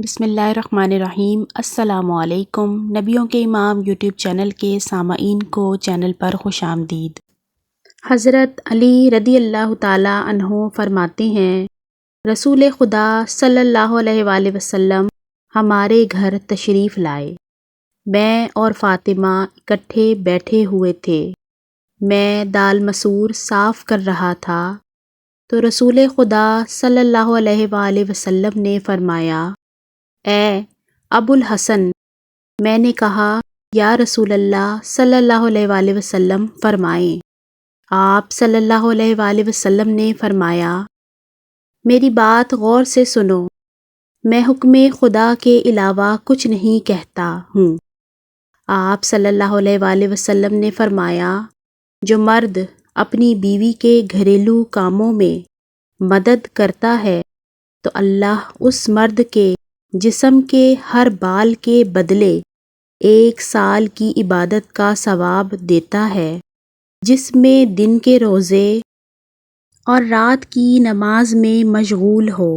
بسم اللہ الرحمن الرحیم۔ السلام علیکم۔ نبیوں کے امام یوٹیوب چینل کے سامعین کو چینل پر خوش آمدید۔ حضرت علی رضی اللہ تعالی عنہ فرماتے ہیں، رسول خدا صلی اللہ علیہ وآلہ وسلم ہمارے گھر تشریف لائے۔ میں اور فاطمہ اکٹھے بیٹھے ہوئے تھے۔ میں دال مسور صاف کر رہا تھا تو رسول خدا صلی اللہ علیہ وآلہ وسلم نے فرمایا، اے ابو الحسن۔ میں نے کہا، یا رسول اللہ صلی اللہ علیہ وآلہ وسلم فرمائیں۔ آپ صلی اللہ علیہ وآلہ وسلم نے فرمایا، میری بات غور سے سنو، میں حکم خدا کے علاوہ کچھ نہیں کہتا ہوں۔ آپ صلی اللہ علیہ وآلہ وسلم نے فرمایا، جو مرد اپنی بیوی کے گھریلو کاموں میں مدد کرتا ہے تو اللہ اس مرد کے جسم کے ہر بال کے بدلے 1 سال کی عبادت کا ثواب دیتا ہے، جس میں دن کے روزے اور رات کی نماز میں مشغول ہو۔